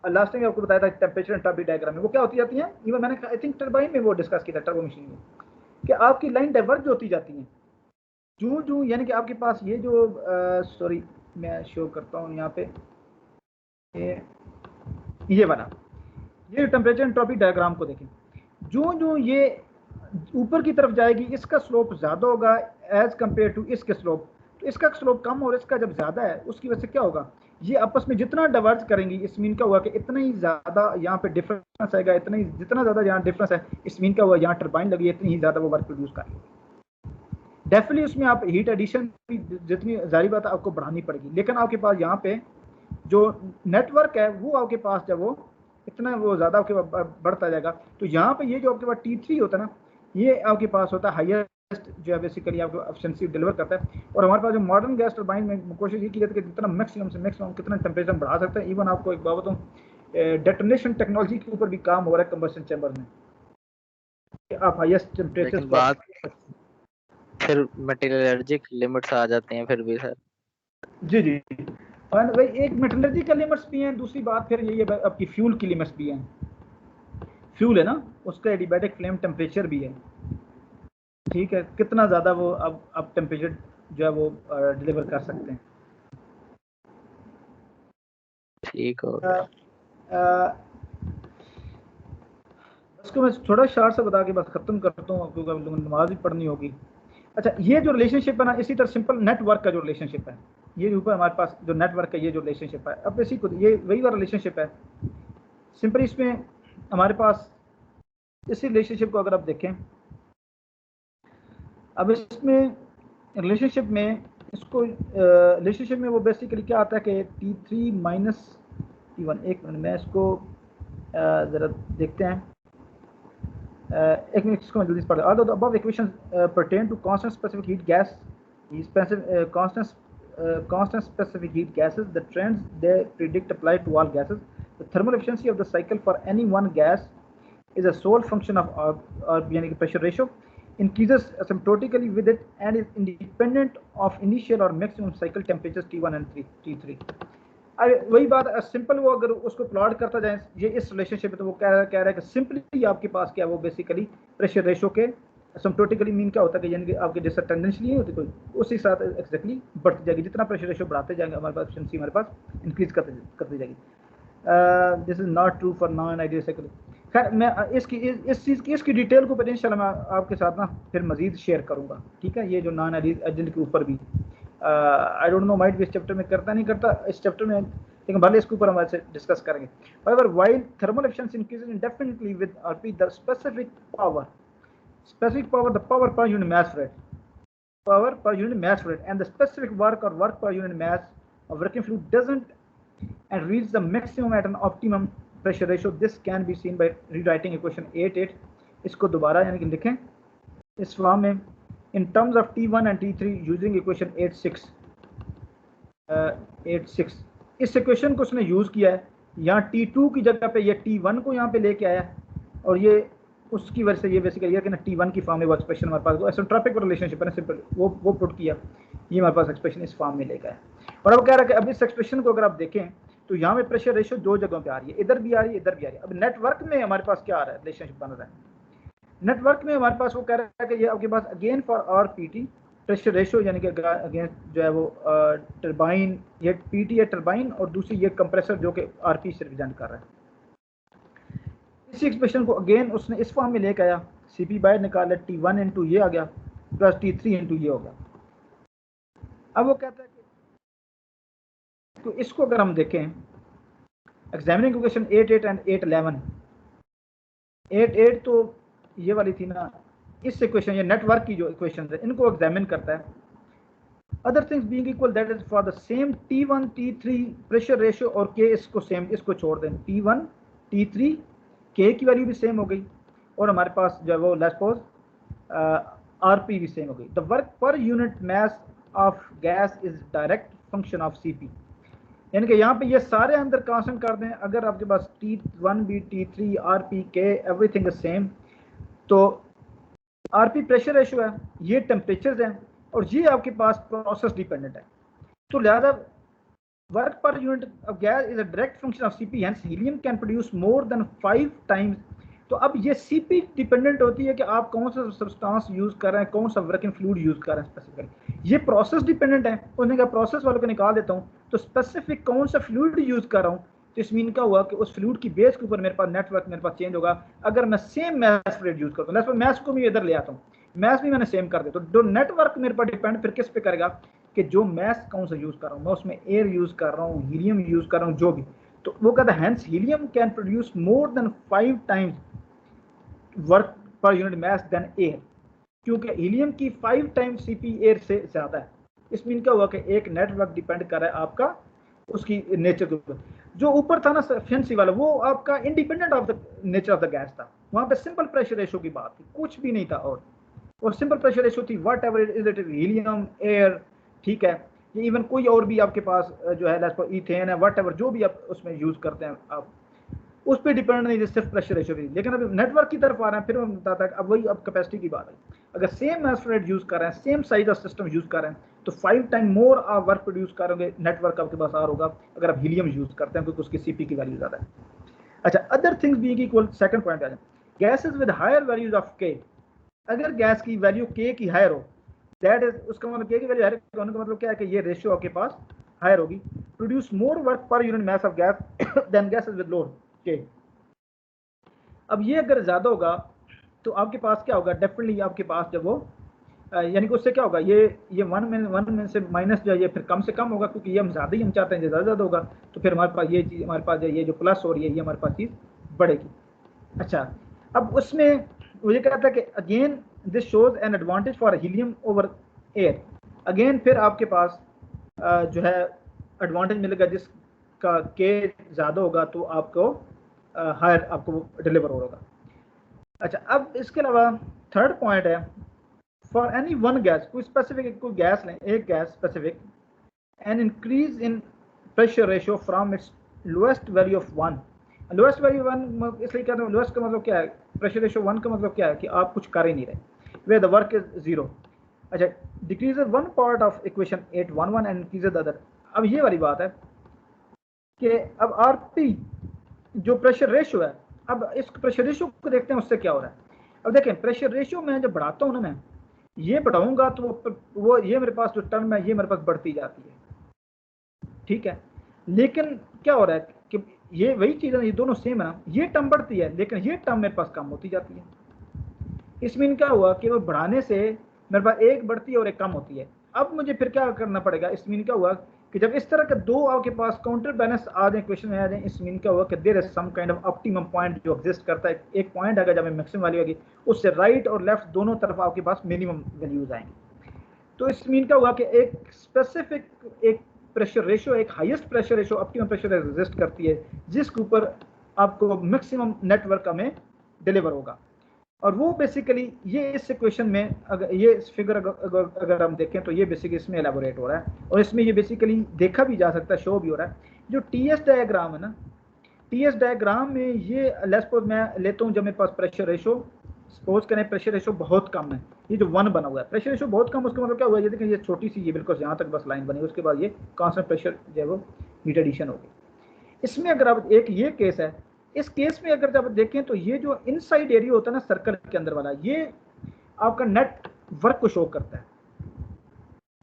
लास्ट टाइम आपको बताया था टेम्परेचर एंड टर्बी डायग्राम में, वो क्या होती जाती है, इवन मैंने आई थिंक टरबाइन में वो डिस्कस किया था, टर्बो मशीन में, कि आपकी लाइन डाइवर्ज होती जाती है जो यानी कि आपके पास ये जो सॉरी मैं शो करता हूँ यहाँ पे, ये वाला ये टेम्परेचर एंट्रोपी डायग्राम को देखें, जो ये ऊपर की तरफ जाएगी इसका स्लोप ज़्यादा होगा एज कंपेयर टू इसके स्लोप, तो इसका स्लोप कम और इसका जब ज़्यादा है उसकी वजह से क्या होगा, ये आपस में जितना डाइवर्ज करेंगी इस मीन का हुआ कि इतना ही ज़्यादा यहाँ पे डिफरेंस आएगा, इतना ही जितना ज़्यादा यहाँ डिफरेंस है इस मीन का हुआ यहाँ टरबाइन लगी इतनी ही ज़्यादा वो वर्क प्रोड्यूस करेगी। डेफिनेटली उसमें आप हीट एडिशन जितनी जारी बात है आपको बढ़ानी पड़ेगी, लेकिन आपके पास यहाँ पे जो नेटवर्क है वो आपके पास जब वो इतना वो ज़्यादा आपके बढ़ता जाएगा, तो यहाँ पे ये जो आपके पास T3 होता है ना, ये आपके पास होता है हाईएस्ट जो है बेसिकली आपको एफिशिएंसी डिलीवर करता है। और हमारे पास जो मॉडर्न गैस टरबाइन में कोशिश ये की जाती है कि जितना मैक्सिमम से मैक्सिमम कितना टेम्परेचर बढ़ा सकते हैं। इवन आपको एक बात बताऊँ, डेटोनेशन टेक्नोलॉजी के ऊपर भी काम हो रहा है कंबशन चैम्बर में, आप हाईएस्ट टेम्परेचर लेकिन बात फिर मेटलर्जिक लिमिट्स आ जाते हैं फिर भी सर। जी जी, और भाई एक मेटलर्जी का लिमिट्स भी हैं, दूसरी बात फिर यही है आपकी फ्यूल की लिमिट्स भी हैं, फ्यूल है ना उसका एडियाबैटिक फ्लेम टेम्परेचर भी है, ठीक है, कितना ज़्यादा वो अब टेम्परेचर जो है वो डिलीवर कर सकते हैं। ठीक हो गया। उसको मैं थोड़ा शार्ट से बता के बस ख़त्म करता हूँ क्योंकि नमाज भी पढ़नी होगी। अच्छा, ये जो रिलेशनशिप है ना, इसी तरह सिंपल नेटवर्क का जो रिलेशनशिप है, ये ऊपर हमारे पास जो नेटवर्क है ये जो रिलेशनशिप है, अब इसी को ये वही वाला रिलेशनशिप है सिंपल। इसमें हमारे पास इसी रिलेशनशिप को अगर आप देखें, अब इसमें रिलेशनशिप में इसको रिलेशनशिप में वो बेसिकली क्या आता है कि T3 माइनस T1, एक मिनट में इसको ज़रा देखते हैं, एक मिनट इसको मैं जल्दी से पढ़, although the above equations pertain to constant specific heat gas, constant specific heat gases, the trends they predict apply to all gases. The thermal efficiency of the cycle for any one gas is a sole function of yani pressure ratio, increases asymptotically with it and is independent of initial or maximum cycle temperatures T1 and T3. वही बात सिंपल, वो अगर उसको प्लॉट करता जाए ये इस रिलेशनशिप में, तो वो कह रहा है कि सिंपली आपके पास क्या है, वो बेसिकली प्रेशर रेशो के सिम्प्टोटिकली मीन क्या होता है कि यानी कि आपके जैसा टेंडेंसी नहीं होती कोई, उसी साथ एक्जैक्टली बढ़ती जाएगी, जितना प्रेशर रेशो बढ़ाते जाएंगे हमारे पास एफिशिएंसी हमारे पास इंक्रीज करती जाएगी। This is not true for non ideal cycle. खैर मैं इस चीज़ की इसकी डिटेल को पोटेंशियल मैं आपके साथ ना फिर मजीद शेयर करूँगा, ठीक है, ये जो नॉन आइडियल के ऊपर भी आई डोंट नो माइट भी इस चैप्टर में करता नहीं करता इस चैप्टर में, लेकिन भले इसके ऊपर हम ऐसे डिस्कस करेंगे। However, while thermal efficiency increases indefinitely with RP, the specific power, the power per unit mass rate, and the specific work or work per unit mass of working fluid doesn't and reach the maximum at an optimum pressure ratio. This can be seen by rewriting equation 8.8. इसको दोबारा यानी कि लिखें इस फॉर्म में, in terms of T1 and T3 using equation 8.6. 86। इस इक्वेशन को उसने यूज़ किया है, यहाँ T2 की जगह पे ये T1 को यहाँ पे लेके आया और ये उसकी वजह से ये बेसिकली ये कि ना T1 की फॉर्म में वो एक्सप्रेशन हमारे पास, वो एसिम्ट्रोपिक रिलेशनशिप है ना, सिंपल वो पुट किया, ये हमारे पास एक्सप्रेशन इस फॉर्म में लेके आया। और अब कह रहा है कि अब इस एक्सप्रेशन को अगर आप देखें तो यहाँ पे प्रेशर रेशियो दो जगहों पे आ रही है, इधर भी आ रही है, इधर भी आ रही है। अब नेटवर्क में हमारे पास क्या आ रहा है, रिलेशनशिप बन रहा है नेटवर्क में हमारे पास, वो कह रहा है कि ये आपके पास again for RPT pressure ratio, यानी कि अगेन जो है वो टरबाइन, ये PT है टरबाइन और दूसरी ये कंप्रेसर जो कि RP से रिप्रेजेंट कर रहा है। इसी एक्सप्रेशन को अगेन उसने इस फॉर्म में लेकर आया, CP बाहर निकाला, T1 इंटू ये आ गया प्लस T3 इंटू ये हो गया। अब वो कहता है कि तो इसको अगर हम देखें एग्जामिनिंग इक्वेशन 8 एंड 811, 8 तो ये वाली थी ना, इस इक्वेशन ये नेटवर्क की जो इक्वेशन है इनको एग्जामिन करता है। Other things being equal that is for the same T1 T3 pressure ratio और K, इसको सेम, इसको छोड़ दें, T1 T3 K की वैल्यू भी सेम हो गई और हमारे पास जो है वो लेट्स सपोज RP भी सेम हो गई। The work per unit mass of gas is direct function of CP, यानी कि यहाँ पे ये सारे अंदर कांस्टेंट कर दें, अगर आपके पास T1 भी T3 RP K everything is same, तो RP प्रेशर रेशियो है, ये टेम्परेचर्स हैं और ये आपके पास प्रोसेस डिपेंडेंट है, तो लिहाजा work per unit of gas is a direct function of CP, hence helium can produce more than 5 times. तो अब ये CP डिपेंडेंट होती है कि आप कौन सा सब्सटेंस यूज कर रहे हैं, कौन सा वर्किंग फ्लूइड यूज कर रहे हैं स्पेसिफिकली। ये प्रोसेस डिपेंडेंट है, उसने कहा प्रोसेस वालों को निकाल देता हूँ, तो स्पेसिफिक कौन सा फ्लूइड यूज कर रहा हूँ, तो इस मीन का हुआ कि उस फ्लूइड की बेस के ऊपर मेरे पास नेटवर्क मेरे पास चेंज होगा। अगर मैं सेम मैस फ्लूइड यूज करता हूँ, मैस को भी इधर ले आता हूँ, मैस भी मैंने सेम कर दिया, तो जो नेटवर्क मेरे पर डिपेंड फिर किस पे करेगा कि जो मैस कौन सा यूज कर रहा हूँ, मैं उसमें एयर यूज कर रहा हूँ, हीलियम यूज कर रहा हूँ, जो भी। तो वो कहता है hence helium can produce more than 5 times work per unit mass than air, क्योंकि हीलियम की 5 टाइम्स CP एयर से ज्यादा है। इस मीन क्या हुआ कि एक नेटवर्क डिपेंड कर रहा है आपका उसकी नेचर के ऊपर। जो ऊपर था ना एफिशिएंसी वाला, वो आपका independent of the nature of the gas था, वहां पे सिंपल प्रेशर रेशियो की बात थी, कुछ भी नहीं था। और सिंपल प्रेशर रेशियो थी what ever is it, helium, air, ठीक है, ये इवन कोई और भी आपके पास जो है ईथेन है, वट एवर जो भी आप उसमें यूज करते हैं आप उस पर डिपेंड नहीं, सिर्फ प्रेशर रेशियो भी। लेकिन अभी नेटवर्क की तरफ आ रहे हैं, फिर मैं बताता है अब वही अब कैपेसिटी की बात है। अगर सेम मास फ्लूइड यूज कर रहे हैं, same size of system use कर रहे हैं, तो 5 टाइम मोर आप वर्क प्रोड्यूस करोगे, नेटवर्क आपके पास आर होगा अगर आप हीलियम यूज करते हैं, क्योंकि उसकी CP की वैल्यू ज्यादा है। अच्छा, other things being equal, second point आ जाए, gases with higher values of K, अगर गैस की वैल्यू K की हायर हो, दैट इज, उसका मतलब K की वैल्यू हायर होने का मतलब क्या है कि ये रेशियो आपके पास हायर होगी, produce more work per unit mass of gas then gases with lower K। अब ये अगर ज्यादा होगा तो आपके पास क्या होगा, डेफिनेटली आपके पास जब वो यानी कि उससे क्या होगा, ये वन में से माइनस जो है ये फिर कम से कम होगा, क्योंकि ये हम ज्यादा ही हम चाहते हैं ज्यादा होगा, तो फिर हमारे पास ये चीज, हमारे पास ये जो प्लस हो रही है ये हमारे पास चीज बढ़ेगी। अच्छा, अब उसमें वो ये कहता है कि again this shows an advantage for helium over air, again फिर आपके पास जो है एडवांटेज मिलेगा, जिसका K ज्यादा होगा तो आपको हायर आपको डिलीवर होगा। अच्छा, अब इसके अलावा थर्ड पॉइंट है, फॉर एनी वन गैस, कोई स्पेसिफिक कोई गैस लें, एक gas specific, an increase in pressure ratio from its lowest value of 1, lowest value 1 इसलिए कहते हैं, लोएस्ट का मतलब क्या है, प्रेशर रेशियो 1 का मतलब क्या है कि आप कुछ कर ही नहीं रहे, वे द वर्क इज 0। अच्छा, decrease one part of equation 811 and increase the other. अब ये वाली बात है कि अब RP जो प्रेशर रेशियो है, अब इस प्रेशर रेशियो को देखते हैं उससे क्या हो रहा है। अब देखें, प्रेशर रेशियो में जब बढ़ाता हूँ ना, मैं ये बढ़ाऊंगा तो वो ये मेरे पास जो टर्म है ये मेरे पास बढ़ती जाती है, ठीक है, लेकिन क्या हो रहा है कि ये वही चीज़ है, ये दोनों सेम है ना, ये टर्म बढ़ती है लेकिन ये टर्म मेरे पास कम होती जाती है। इसमें क्या हुआ कि वो बढ़ाने से मेरे पास एक बढ़ती है और एक कम होती है। अब मुझे फिर क्या करना पड़ेगा, इसमें क्या हुआ कि जब इस तरह के दो आपके पास काउंटर बैलेंस आ जाए, क्वेश्चन में आ जाए, इसमें क्या हुआ कि there is some kind of optimum point जो एग्जिस्ट करता है, एक पॉइंट आएगा जब मैक्सिमम वैल्यू आएगी, उससे राइट और लेफ्ट दोनों तरफ आपके पास मिनिमम वैल्यूज आएंगी। तो इसमें क्या हुआ कि एक स्पेसिफिक एक प्रेशर रेशियो, एक highest pressure ratio optimum pressure exist करती है, जिसके ऊपर आपको मैक्सिमम नेटवर्क में डिलीवर होगा। और वो बेसिकली ये इस इक्वेशन में अगर ये फिगर अगर हम देखें तो ये बेसिकली इसमें एलाबोरेट हो रहा है, और इसमें ये बेसिकली देखा भी जा सकता है, शो भी हो रहा है। जो टीएस डायग्राम है ना, टीएस डायग्राम में ये लेट्स सपोज मैं लेता हूँ, जब मेरे पास प्रेशर रेशो, सपोज करें प्रेशर रेशो बहुत कम है, ये जो 1 बना हुआ है प्रेशर रेशो बहुत कम, उसका मतलब क्या हुआ, ये देखें ये छोटी सी, ये बिल्कुल यहाँ तक बस लाइन बनी, उसके बाद ये कांस्टेंट प्रेशर जो है वो हीट एडिशन हो गई। इसमें अगर आप एक ये केस है, इस केस में अगर जब देखें तो ये जो इनसाइड एरिया होता है ना सर्कल के अंदर वाला, ये आपका नेट वर्क को शो करता है,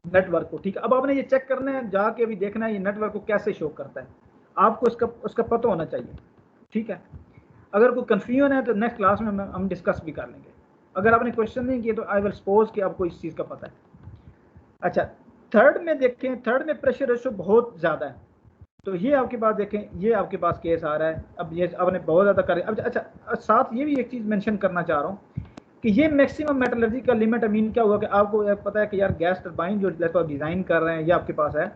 नेटवर्क को। ठीक है, अब आपने ये चेक करना है, जाके अभी देखना है ये नेटवर्क को कैसे शो करता है, आपको उसका पता होना चाहिए। ठीक है, अगर कोई कंफ्यूजन है तो नेक्स्ट क्लास में हम डिस्कस भी कर लेंगे। अगर आपने क्वेश्चन नहीं किए तो आई विल सपोज कि आपको इस चीज़ का पता है। अच्छा, थर्ड में देखें, थर्ड में प्रेशर रेशो बहुत ज़्यादा है, तो ये आपके पास देखें, ये आपके पास केस आ रहा है। अब ये आपने बहुत ज़्यादा कर, अब अच्छा साथ ये भी एक चीज़ मेंशन करना चाह रहा हूँ कि ये मैक्सिमम मेटलर्जी का लिमिट अमीन क्या हुआ कि आपको पता है कि यार गैस टरबाइन जो डिज़ाइन कर रहे हैं ये आपके पास है,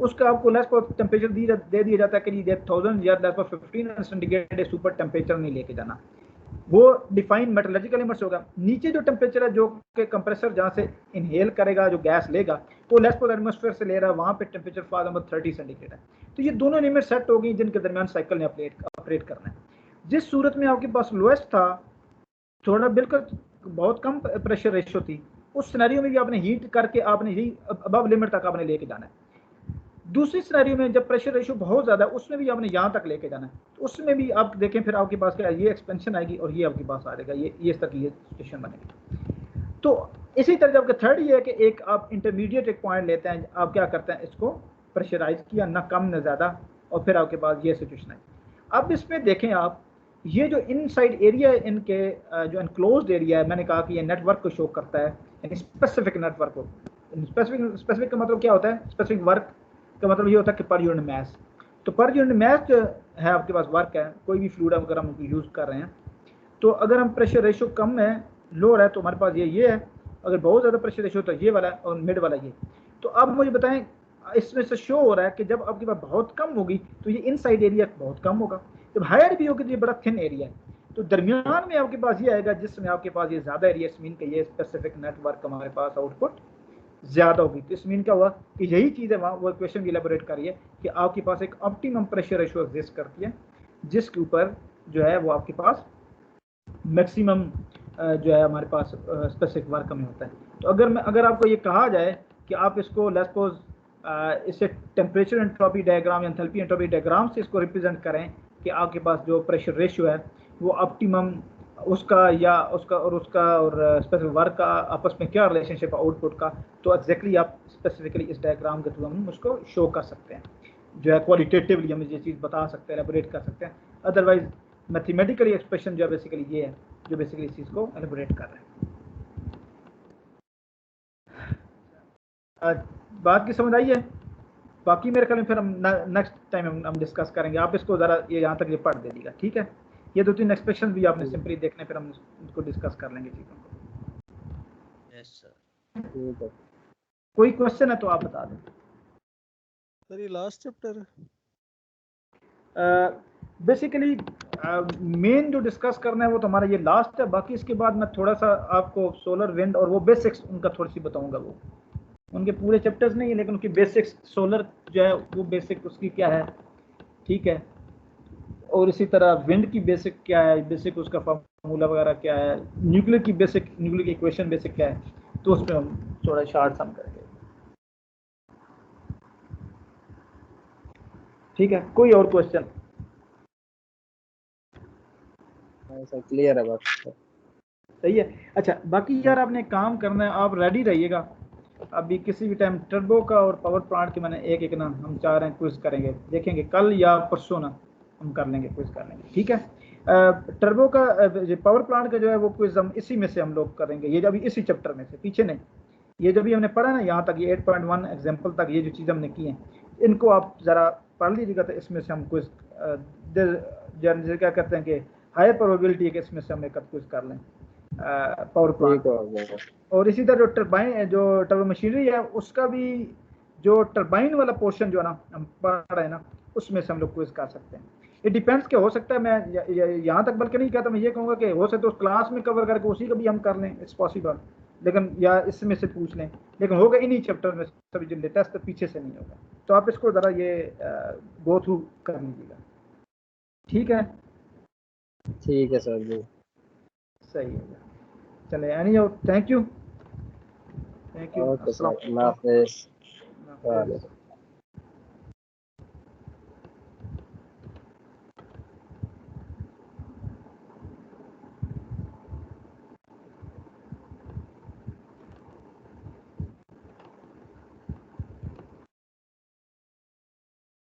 उसका आपको लेस पर टेम्परेचर दे दिया जाता है कि 1000 या लेस पर 1500 सेंटीग्रेड सुपर टेम्परेचर नहीं लेके जाना, वो डिफाइन मेटलर्जिकल लिमिट्स होगा। नीचे जो टेम्परेचर है जो कि कंप्रेसर जहाँ से इनहेल करेगा, जो गैस लेगा, वो लेस पर एटमॉस्फेयर से ले रहा है, वहाँ पे टेम्परेचर फॉर नंबर 30 सेंटीग्रेड है। तो ये दोनों लिमिट सेट हो गई जिनके दरमियान साइकिल ने ऑपरेट करना है। जिस सूरत में आपके पास लोएस्ट था, थोड़ा बिल्कुल बहुत कम प्रेशर रेशियो थी, उस सिनेरियो में भी आपने हीट करके आपने यही अबव लिमिट तक आपने लेके जाना है। दूसरी सिनेरियो में जब प्रेशर रेशियो बहुत ज़्यादा है, उसमें भी आपने यहाँ तक लेके जाना है, तो उसमें भी आप देखें फिर आपके पास क्या, ये एक्सपेंशन आएगी और ये आपके पास आ जाएगा, ये इस तक ये सिचुएशन बनेगी। तो इसी तरह जब थर्ड ये है कि एक आप इंटरमीडिएट एक पॉइंट लेते हैं, आप क्या करते हैं, इसको प्रेशराइज किया, ना कम ना ज़्यादा, और फिर आपके पास ये सिचुएशन आई। अब इसमें देखें आप, ये जो इनसाइड एरिया है इनके, जो एनक्लोज्ड एरिया है, मैंने कहा कि ये नेटवर्क को शो करता है, यानी स्पेसिफिक नेटवर्क को। स्पेसिफिक का मतलब क्या होता है, स्पेसिफिक वर्क का मतलब ये होता है कि पर यूनिट मास। तो पर यूनिट मास जो है आपके पास वर्क है, कोई भी फ्लूइड अगर हम यूज़ कर रहे हैं, तो अगर हम प्रेशर रेशियो कम है, लोअर है, तो हमारे पास ये है, अगर बहुत ज़्यादा प्रेशर रेशियो तो ये वाला है, और मिड वाला ये। तो अब मुझे बताएं, इसमें से शो हो रहा है कि जब आपके पास बहुत कम होगी तो ये इनसाइड एरिया बहुत कम होगा, जब हायर भी होगी तो ये बड़ा थिन एरिया है, तो दरमियान में आपके पास ये आएगा जिसमें आपके पास ये ज़्यादा एरिया, मीन के ये स्पेसिफिक नेटवर्क हमारे पास आउटपुट ज़्यादा होगी। तो इस मीन क्या हुआ कि यही चीज़ है, वहाँ वो इक्वेशन भी इलेबोरेट करिए कि आपके पास एक ऑप्टिमम प्रेशर रेशियो एग्जिस्ट करती है, जिसके ऊपर जो है वो आपके पास मैक्सिमम जो है हमारे पास स्पेसिफिक वर्क में होता है। तो अगर आपको ये कहा जाए कि आप इसको लेट्स सपोज इससे टेम्परेचर एंट्रोपी डायग्राम या एंथैल्पी एंट्रोपी डायग्राम से इसको रिप्रेजेंट करें कि आपके पास जो प्रेशर रेशियो है वो ऑप्टिमम उसका या उसका और स्पेसिफिक वर्क का आपस में क्या रिलेशनशिप है आउटपुट का, तो एग्जैक्टली आप स्पेसिफिकली इस डायग्राम के थ्रू हम उसको शो कर सकते हैं, जो है क्वालिटेटिवली हम ये चीज़ बता सकते हैं, एलेबोरेट कर सकते हैं। अदरवाइज मैथमेटिकली एक्सप्रेशन जो है बेसिकली ये है जो बेसिकली इस चीज़ को एलेबोरेट कर रहे हैं। बात की समझ आई है? बाकी मेरे ख्याल में फिर हम नेक्स्ट टाइम हम डिस्कस करेंगे। आप इसको ज़रा ये यहाँ तक ये पढ़ दीजिएगा, ठीक है? ये 2-3 एक्सप्रेशन भी आपने सिंपली देखने, फिर हम इसको डिस्कस कर लेंगे चीज़ों को। Yes sir. कोई क्वेश्चन है तो आप बता दें सर। ये लास्ट चैप्टर बेसिकली मेन जो डिस्कस करना है वो तो हमारा ये लास्ट है। बाकी इसके बाद मैं थोड़ा सा आपको सोलर विंड और वो बेसिक्स उनका थोड़ी सी बताऊंगा। वो उनके पूरे चैप्टर्स नहीं है लेकिन उनकी बेसिक्स, सोलर जो है वो बेसिक उसकी क्या है, ठीक है, और इसी तरह विंड की बेसिक क्या है, बेसिक उसका फार्मूला वगैरह क्या है, न्यूक्लियर की बेसिक, न्यूक्लियर की इक्वेशन बेसिक क्या है, तो उस पर हम थोड़ा शार्ट सम करेंगे, ठीक है? कोई और क्वेश्चन? सर क्लियर है बात, सही है। अच्छा, बाकी यार आपने काम करना है, आप रेडी रहिएगा। अभी किसी भी टाइम टर्बो का और पावर प्लांट के मैंने एक ना हम चाह रहे हैं क्विज करेंगे, देखेंगे कल या परसों ना हम कर लेंगे, क्विज कर लेंगे, ठीक है? टर्बो का पावर प्लांट का जो है वो क्विज हम इसी में से हम लोग करेंगे, ये अभी इसी चैप्टर में से, पीछे नहीं। ये जो भी हमने पढ़ा ना यहाँ तक, ये 8.1 एग्जाम्पल तक ये जो चीज़ हमने की है, इनको आप ज़रा पढ़ लीजिएगा, तो इसमें से हम क्विज जैसे क्या कहते हैं कि हाई प्रोबेबिलिटी है कि इसमें से हम एक क्विज कर लें पावर प्लांट। और इसी तरह जो टर्बो मशीनरी है उसका भी जो टरबाइन वाला पोर्शन जो है ना हम पढ़ रहे हैं ना, उसमें से हम लोग क्विज कर सकते हैं। इट डिपेंड्स के हो सकता है मैं यहाँ तक बल्कि नहीं कहता, मैं ये कहूँगा कि हो सकता है उस क्लास में कवर करके उसी को भी हम कर लें, इट्स पॉसिबल, लेकिन या इसमें से पूछ लें, लेकिन होगा इन्हीं चैप्टर में सभी जो लेटेस्ट तो पीछे से नहीं होगा। तो आप इसको ज़रा ये गो थ्रू कर लीजिएगा, ठीक है? ठीक है सर जी, सही है, चले any thank you, okay sir, अल्लाह हाफिज़।